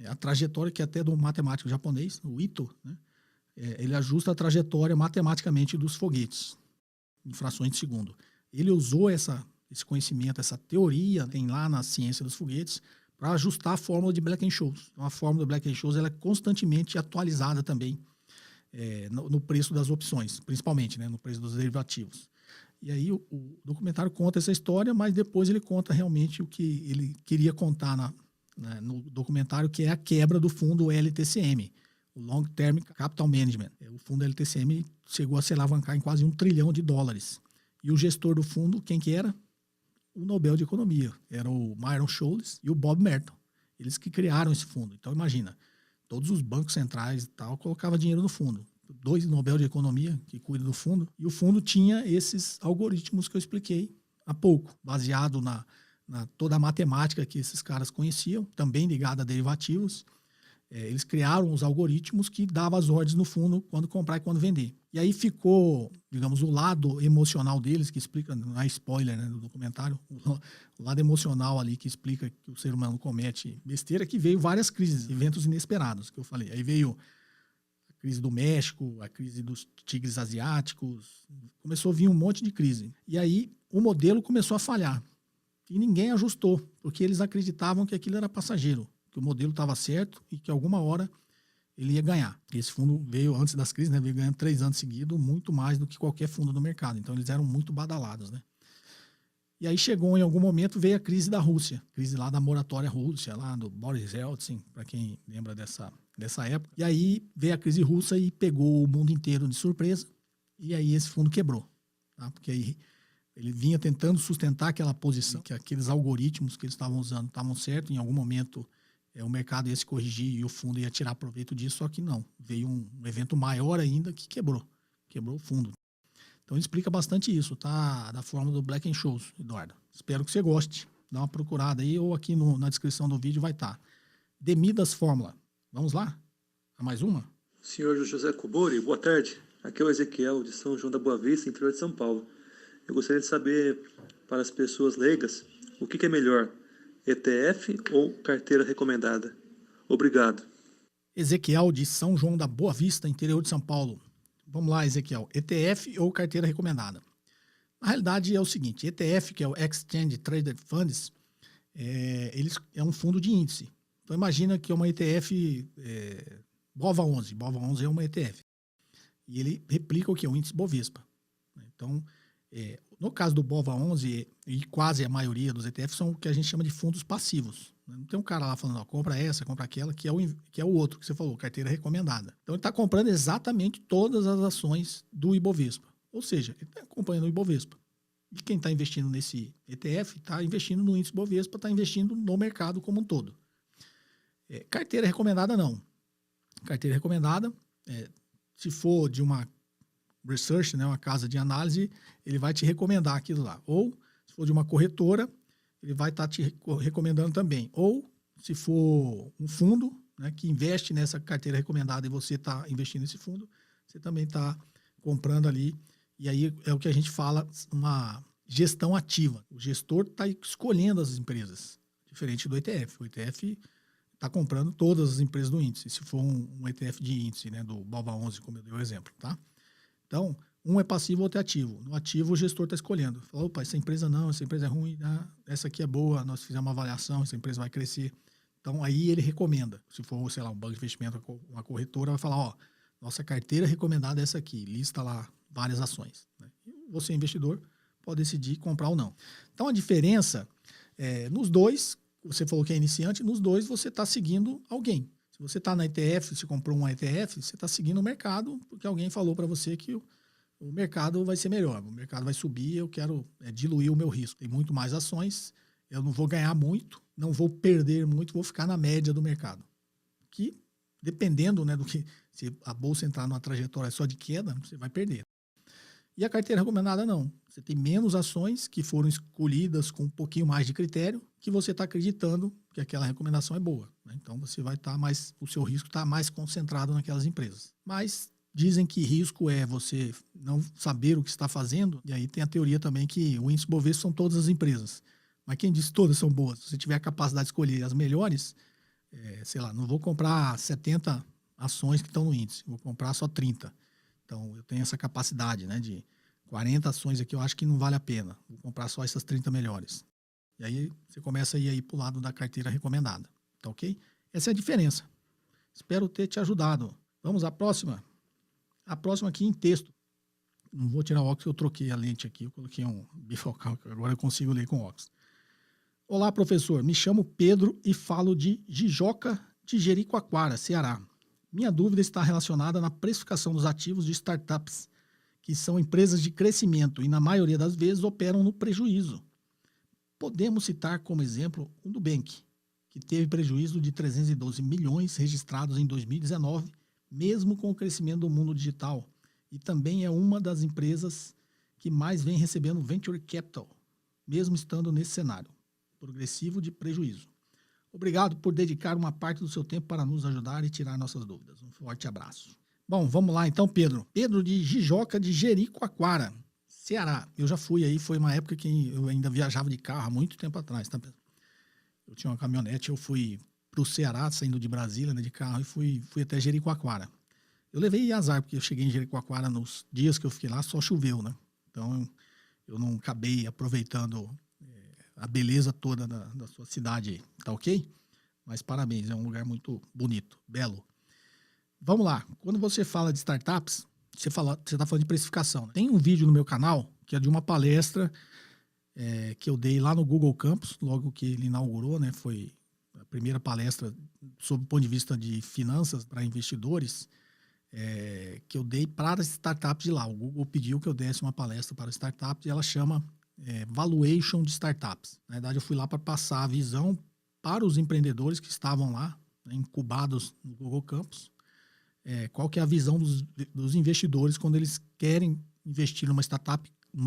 a trajetória, que é até do matemático japonês, o Ito, né? Ele ajusta a trajetória matematicamente dos foguetes, em frações de segundo. Ele usou esse conhecimento, essa teoria, tem lá na ciência dos foguetes, para ajustar a fórmula de Black-Scholes. Então, a fórmula do Black-Scholes ela é constantemente atualizada também, no preço das opções, principalmente, né, no preço dos derivativos. E aí o documentário conta essa história, mas depois ele conta realmente o que ele queria contar no documentário, que é a quebra do fundo LTCM, o Long Term Capital Management. O fundo LTCM chegou a se alavancar em quase $1 trilhão. E o gestor do fundo, quem que era? O Nobel de Economia. Era o Myron-Scholes e o Bob Merton. Eles que criaram esse fundo. Então, imagina, todos os bancos centrais e tal colocavam dinheiro no fundo. 2 Nobel de Economia que cuidam do fundo. E o fundo tinha esses algoritmos que eu expliquei há pouco, baseado na toda a matemática que esses caras conheciam, também ligada a derivativos. Eles criaram os algoritmos que davam as ordens no fundo quando comprar e quando vender. E aí ficou, digamos, o lado emocional deles, que explica, não é spoiler, né, do documentário, o lado emocional ali que explica que o ser humano comete besteira, que veio várias crises, eventos inesperados, que eu falei. Aí veio a crise do México, a crise dos tigres asiáticos, começou a vir um monte de crise. E aí o modelo começou a falhar. E ninguém ajustou, porque eles acreditavam que aquilo era passageiro, que o modelo estava certo e que alguma hora ele ia ganhar. E esse fundo veio antes das crises, né, veio ganhando 3 anos seguidos, muito mais do que qualquer fundo no mercado. Então eles eram muito badalados, né? E aí chegou em algum momento, veio a crise da Rússia, crise lá da moratória Rússia, lá do Boris Yeltsin, para quem lembra dessa época. E aí veio a crise russa e pegou o mundo inteiro de surpresa, e aí esse fundo quebrou, tá? Porque aí Ele vinha tentando sustentar aquela posição, que aqueles algoritmos que eles estavam usando estavam certos, em algum momento o mercado ia se corrigir e o fundo ia tirar proveito disso, só que não. Veio um evento maior ainda que quebrou o fundo. Então explica bastante isso, tá? Da forma do Black & Scholes, Eduardo. Espero que você goste. Dá uma procurada aí ou aqui na descrição do vídeo vai estar. Demidas Fórmula. Vamos lá? A mais uma? Senhor José Cobori, boa tarde. Aqui é o Ezequiel, de São João da Boa Vista, interior de São Paulo. Eu gostaria de saber, para as pessoas leigas, o que é melhor, ETF ou carteira recomendada? Obrigado. Ezequiel, de São João da Boa Vista, interior de São Paulo. Vamos lá, Ezequiel. ETF ou carteira recomendada? Na realidade é o seguinte, ETF, que é o Exchange Traded Funds, é um fundo de índice. Então imagina que é uma ETF BOVA11. BOVA11 é uma ETF. E ele replica o que? O índice Bovespa. Então, no caso do BOVA11, e quase a maioria dos ETFs são o que a gente chama de fundos passivos. Não tem um cara lá falando, ó, compra essa, compra aquela, que é o outro que você falou, carteira recomendada. Então ele está comprando exatamente todas as ações do Ibovespa. Ou seja, ele está acompanhando o Ibovespa. E quem está investindo nesse ETF está investindo no índice Bovespa, está investindo no mercado como um todo. Carteira recomendada não. Carteira recomendada, se for de uma research, né, uma casa de análise, ele vai te recomendar aquilo lá. Ou, se for de uma corretora, ele vai estar te recomendando também. Ou, se for um fundo, né, que investe nessa carteira recomendada e você está investindo nesse fundo, você também está comprando ali. E aí é o que a gente fala, uma gestão ativa. O gestor está escolhendo as empresas, diferente do ETF. O ETF está comprando todas as empresas do índice, se for um ETF de índice, né, do BOVA11, como eu dei o exemplo, tá? Então, um é passivo, o outro é ativo. No ativo, o gestor está escolhendo. Fala, opa, essa empresa não, essa empresa é ruim, essa aqui é boa, nós fizemos uma avaliação, essa empresa vai crescer. Então, aí ele recomenda. Se for, sei lá, um banco de investimento, uma corretora, vai falar, ó, nossa carteira recomendada é essa aqui, lista lá várias ações. Né? E você, investidor, pode decidir comprar ou não. Então, a diferença, nos dois, você falou que é iniciante, nos dois você está seguindo alguém. Se você está na ETF, se comprou uma ETF, você está seguindo o mercado, porque alguém falou para você que o mercado vai ser melhor, o mercado vai subir, eu quero diluir o meu risco. Tem muito mais ações, eu não vou ganhar muito, não vou perder muito, vou ficar na média do mercado. Que, dependendo, né, do que, se a bolsa entrar numa trajetória só de queda, você vai perder. E a carteira recomendada não. Você tem menos ações que foram escolhidas com um pouquinho mais de critério, que você está acreditando que aquela recomendação é boa. Né? Então você vai estar o seu risco está mais concentrado naquelas empresas. Mas dizem que risco é você não saber o que está fazendo, e aí tem a teoria também que o índice Bovespa são todas as empresas. Mas quem diz que todas são boas? Se você tiver a capacidade de escolher as melhores, sei lá, não vou comprar 70 ações que estão no índice, vou comprar só 30. Então, eu tenho essa capacidade, né, de 40 ações aqui, eu acho que não vale a pena. Vou comprar só essas 30 melhores. E aí, você começa a ir aí para o lado da carteira recomendada. Tá ok? Essa é a diferença. Espero ter te ajudado. Vamos à próxima? A próxima aqui em texto. Não vou tirar o óculos, eu troquei a lente aqui. Eu coloquei um bifocal, agora eu consigo ler com óculos. Olá, professor. Me chamo Pedro e falo de Jijoca de Jericoacoara, Ceará. Minha dúvida está relacionada na precificação dos ativos de startups, que são empresas de crescimento e, na maioria das vezes, operam no prejuízo. Podemos citar como exemplo o Nubank, que teve prejuízo de 312 milhões registrados em 2019, mesmo com o crescimento do mundo digital, e também é uma das empresas que mais vem recebendo venture capital, mesmo estando nesse cenário progressivo de prejuízo. Obrigado por dedicar uma parte do seu tempo para nos ajudar e tirar nossas dúvidas. Um forte abraço. Bom, vamos lá então, Pedro. Pedro de Jijoca de Jericoacoara, Ceará. Eu já fui aí, foi uma época que eu ainda viajava de carro, há muito tempo atrás, tá, Pedro? Eu tinha uma caminhonete, eu fui para o Ceará, saindo de Brasília, né, de carro, e fui até Jericoacoara. Eu levei azar, porque eu cheguei em Jericoacoara nos dias que eu fiquei lá, só choveu, né? Então, eu não acabei aproveitando a beleza toda da sua cidade, tá ok? Mas parabéns, é um lugar muito bonito, belo. Vamos lá, quando você fala de startups, você está falando de precificação. Né? Tem um vídeo no meu canal que é de uma palestra que eu dei lá no Google Campus, logo que ele inaugurou, né? Foi a primeira palestra sob o ponto de vista de finanças para investidores que eu dei para as startups de lá. O Google pediu que eu desse uma palestra para startups e ela chama valuation de startups. Na verdade, eu fui lá para passar a visão para os empreendedores que estavam lá, né, incubados no Google Campus. Qual que é a visão dos investidores quando eles querem investir numa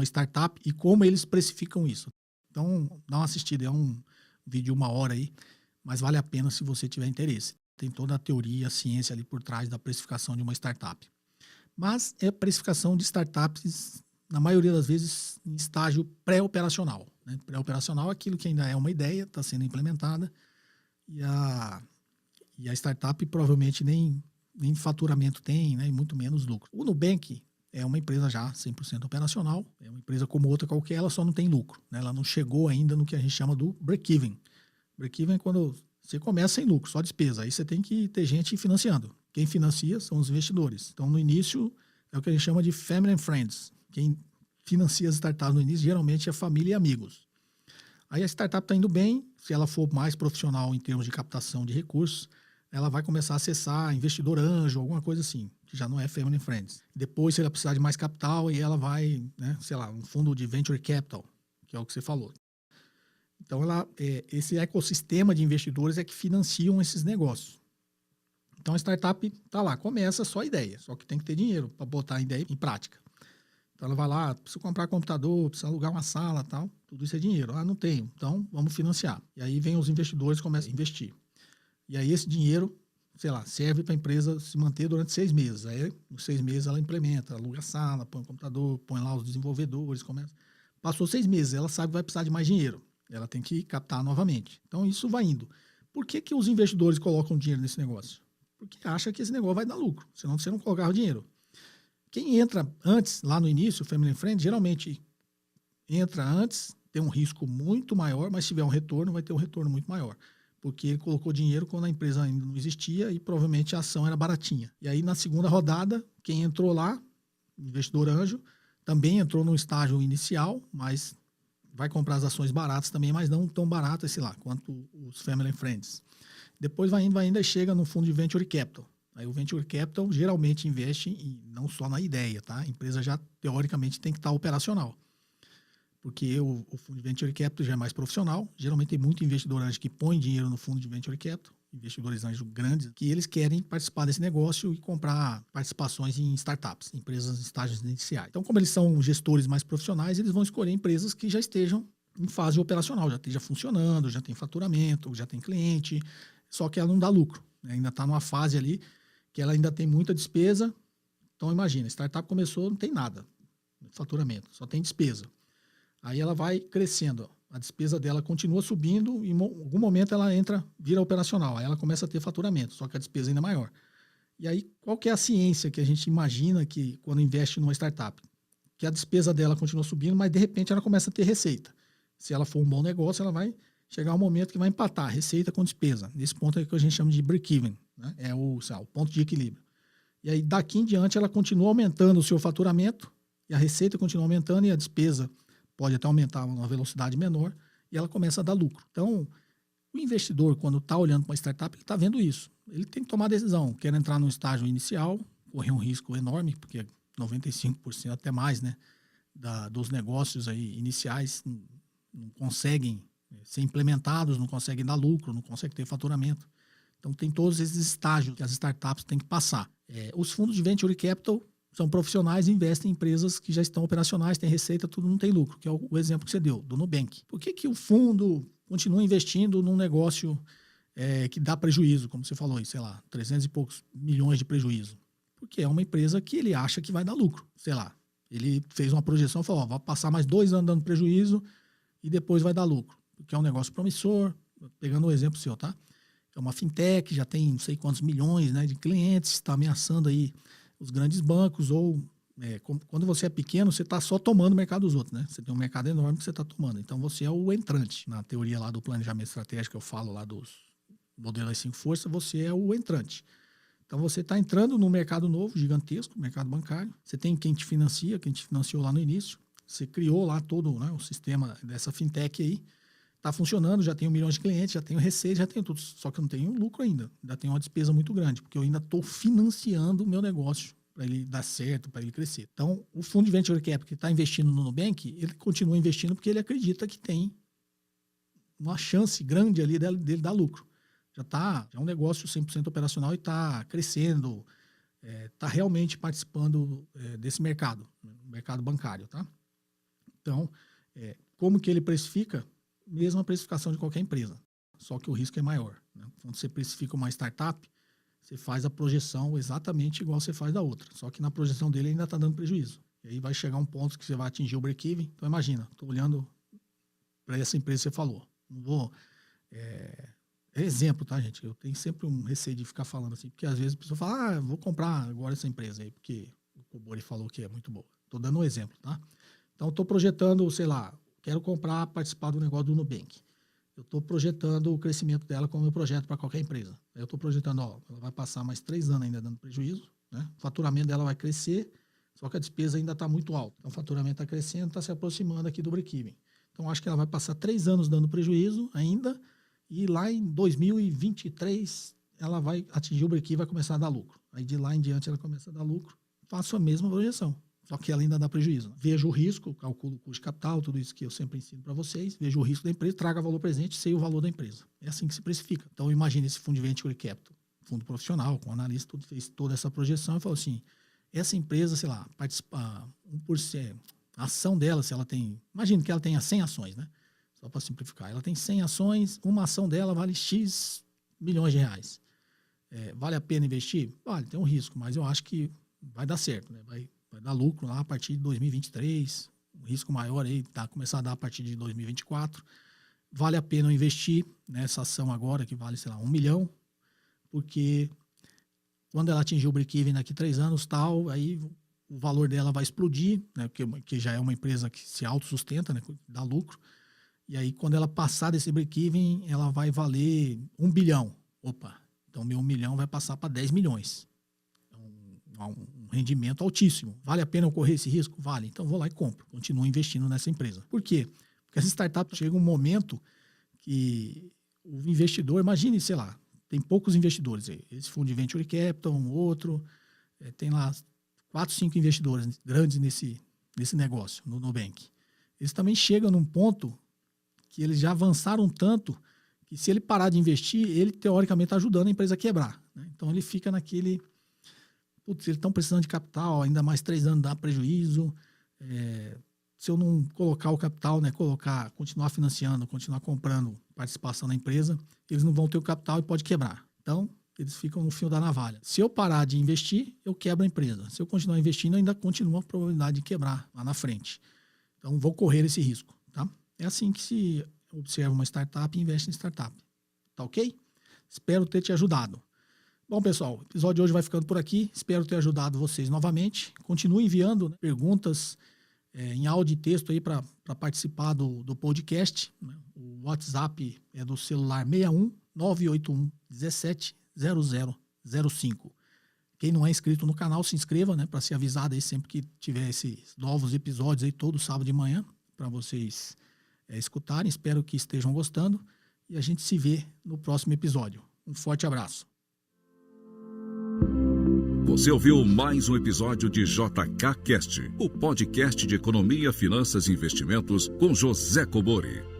startup e como eles precificam isso. Então, dá uma assistida, é um vídeo de 1 hora aí, mas vale a pena se você tiver interesse. Tem toda a teoria, a ciência ali por trás da precificação de uma startup. Mas é precificação de startups, na maioria das vezes, em estágio pré-operacional. Né? Pré-operacional é aquilo que ainda é uma ideia, está sendo implementada, e a startup provavelmente nem faturamento tem, né? E muito menos lucro. O Nubank é uma empresa já 100% operacional, é uma empresa como outra qualquer, ela só não tem lucro. Né? Ela não chegou ainda no que a gente chama do break-even. Break-even é quando você começa sem lucro, só despesa. Aí você tem que ter gente financiando. Quem financia são os investidores. Então, no início, é o que a gente chama de family and friends. Quem financia as startups no início, geralmente, é família e amigos. Aí a startup está indo bem, se ela for mais profissional em termos de captação de recursos, ela vai começar a acessar investidor anjo, alguma coisa assim, que já não é family and friends. Depois, se ela precisar de mais capital, aí ela vai, né, sei lá, um fundo de venture capital, que é o que você falou. Então, esse ecossistema de investidores é que financiam esses negócios. Então, a startup está lá, começa só a ideia, só que tem que ter dinheiro para botar a ideia em prática. Então, ela vai lá, precisa comprar computador, precisa alugar uma sala e tal, tudo isso é dinheiro. Ah, não tenho, então vamos financiar. E aí vem os investidores e começam a investir. E aí esse dinheiro, sei lá, serve para a empresa se manter durante 6 meses. Aí, nos 6 meses, ela implementa, aluga a sala, põe o computador, põe lá os desenvolvedores, começa. Passou 6 meses, ela sabe que vai precisar de mais dinheiro. Ela tem que captar novamente. Então, isso vai indo. Por que os investidores colocam dinheiro nesse negócio? Porque acha que esse negócio vai dar lucro, senão você não colocava dinheiro. Quem entra antes, lá no início, o Family and Friend, geralmente entra antes, tem um risco muito maior, mas se tiver um retorno, vai ter um retorno muito maior. Porque ele colocou dinheiro quando a empresa ainda não existia e provavelmente a ação era baratinha. E aí, na segunda rodada, quem entrou lá, investidor anjo, também entrou no estágio inicial, mas vai comprar as ações baratas também, mas não tão baratas, sei lá, quanto os Family and Friends. Depois vai indo e chega no fundo de Venture Capital. Aí o Venture Capital geralmente investe não só na ideia, tá? A empresa já, teoricamente, tem que estar operacional. Porque o fundo de Venture Capital já é mais profissional. Geralmente tem muito investidor anjo que põe dinheiro no fundo de Venture Capital, investidores anjos grandes, que eles querem participar desse negócio e comprar participações em startups, empresas em estágios iniciais. Então, como eles são gestores mais profissionais, eles vão escolher empresas que já estejam em fase operacional, já esteja funcionando, já tem faturamento, já tem cliente, só que ela não dá lucro, né? Ainda está numa fase ali que ela ainda tem muita despesa. Então, imagina, a startup começou, não tem nada de faturamento, só tem despesa. Aí ela vai crescendo, a despesa dela continua subindo e em algum momento ela vira operacional, aí ela começa a ter faturamento, só que a despesa ainda é maior. E aí, qual que é a ciência que a gente imagina que quando investe numa startup? Que a despesa dela continua subindo, mas de repente ela começa a ter receita. Se ela for um bom negócio, ela vai chegar um momento que vai empatar receita com despesa. Nesse ponto é que a gente chama de break-even, né? É o ponto de equilíbrio. E aí, daqui em diante, ela continua aumentando o seu faturamento, e a receita continua aumentando, e a despesa pode até aumentar a uma velocidade menor, e ela começa a dar lucro. Então, o investidor, quando está olhando para uma startup, ele está vendo isso. Ele tem que tomar a decisão. Quer entrar no estágio inicial, correr um risco enorme, porque 95% até mais, né, dos negócios aí iniciais não conseguem ser implementados, não conseguem dar lucro, não conseguem ter faturamento. Então, tem todos esses estágios que as startups têm que passar. Os fundos de Venture Capital são profissionais e investem em empresas que já estão operacionais, têm receita, tudo não tem lucro, que é o exemplo que você deu, do Nubank. Por que o fundo continua investindo num negócio que dá prejuízo, como você falou aí, sei lá, 300 e poucos milhões de prejuízo? Porque é uma empresa que ele acha que vai dar lucro, sei lá. Ele fez uma projeção e falou, vai passar mais 2 anos dando prejuízo e depois vai dar lucro. Porque é um negócio promissor, pegando o exemplo seu, tá? É uma fintech, já tem não sei quantos milhões, né, de clientes, está ameaçando aí os grandes bancos, ou quando você é pequeno, você está só tomando o mercado dos outros, né? Você tem um mercado enorme que você está tomando. Então, você é o entrante. Na teoria lá do planejamento estratégico, que eu falo lá dos modelos das 5 forças, você é o entrante. Então, você está entrando num mercado novo, gigantesco, mercado bancário. Você tem quem te financia, quem te financiou lá no início. Você criou lá todo, né, o sistema dessa fintech aí. Está funcionando, já tenho milhões de clientes, já tenho receita, já tenho tudo. Só que eu não tenho lucro ainda. Ainda tenho uma despesa muito grande, porque eu ainda estou financiando o meu negócio para ele dar certo, para ele crescer. Então, o fundo de Venture Capital que está investindo no Nubank, ele continua investindo porque ele acredita que tem uma chance grande ali dele dar lucro. Já é um negócio 100% operacional e está crescendo, está realmente participando desse mercado, mercado bancário, tá? Então, como que ele precifica? Mesma precificação de qualquer empresa, só que o risco é maior, né? Quando você precifica uma startup, você faz a projeção exatamente igual você faz da outra, só que na projeção dele ainda está dando prejuízo. E aí vai chegar um ponto que você vai atingir o break-even. Então, imagina, estou olhando para essa empresa que você falou. Não vou... É exemplo, tá, gente? Eu tenho sempre um receio de ficar falando assim, porque às vezes a pessoa fala, vou comprar agora essa empresa aí, porque o Cobori falou que é muito boa. Estou dando um exemplo, tá? Então, estou projetando, sei lá, quero participar do negócio do Nubank. Eu estou projetando o crescimento dela como eu projeto para qualquer empresa. Eu estou projetando, ela vai passar mais 3 anos ainda dando prejuízo, né? O faturamento dela vai crescer, só que a despesa ainda está muito alta. Então, o faturamento está crescendo, está se aproximando aqui do break-even. Então, acho que ela vai passar 3 anos dando prejuízo ainda, e lá em 2023 ela vai atingir o break-even e vai começar a dar lucro. Aí de lá em diante ela começa a dar lucro. Faço a mesma projeção, só que ela ainda dá prejuízo. Vejo o risco, calculo o custo de capital, tudo isso que eu sempre ensino para vocês. Vejo o risco da empresa, traga valor presente, sei o valor da empresa. É assim que se precifica. Então imagine esse fundo de Venture Capital, fundo profissional, com analista, tudo, fez toda essa projeção e falou assim, essa empresa, sei lá, participar 1%, a ação dela, se ela tem... Imagine que ela tenha 100 ações, né? Só para simplificar. Ela tem 100 ações, uma ação dela vale X milhões de reais. Vale a pena investir? Vale, tem um risco, mas eu acho que vai dar certo, né? Vai dar lucro lá a partir de 2023, um risco maior aí, começar a dar a partir de 2024. Vale a pena eu investir nessa ação agora, que vale, sei lá, 1 milhão, porque quando ela atingir o break-even daqui 3 anos, tal, aí o valor dela vai explodir, né? Porque já é uma empresa que se autossustenta, né? Dá lucro. E aí, quando ela passar desse break-even, ela vai valer 1 bilhão. Opa, então meu 1 milhão vai passar para 10 milhões. Um rendimento altíssimo. Vale a pena eu correr esse risco? Vale. Então, vou lá e compro. Continuo investindo nessa empresa. Por quê? Porque essa startup chega um momento que o investidor, imagine, sei lá, tem poucos investidores aí. Esse fundo de Venture Capital, um outro, tem lá 4, 5 investidores grandes nesse negócio, no Nubank. Eles também chegam num ponto que eles já avançaram tanto que se ele parar de investir, ele teoricamente está ajudando a empresa a quebrar, né? Então ele fica naquele, putz, eles estão precisando de capital, ainda mais 3 anos dá prejuízo, se eu não colocar o capital, né, continuar financiando, continuar comprando participação na empresa, eles não vão ter o capital e pode quebrar. Então eles ficam no fio da navalha. Se eu parar de investir, eu quebro a empresa. Se eu continuar investindo, ainda continua a probabilidade de quebrar lá na frente. Então vou correr esse risco, tá? É assim que se observa uma startup e investe em startup. Tá ok? Espero ter te ajudado. Bom, pessoal, o episódio de hoje vai ficando por aqui. Espero ter ajudado vocês novamente. Continue enviando, né, perguntas em áudio e texto aí para participar do podcast. Né? O WhatsApp é do celular 61 981 17 0005. Quem não é inscrito no canal, se inscreva, né, para ser avisado aí sempre que tiver esses novos episódios aí todo sábado de manhã, para vocês escutarem. Espero que estejam gostando e a gente se vê no próximo episódio. Um forte abraço. Você ouviu mais um episódio de JK Cast, o podcast de economia, finanças e investimentos com José Cobori.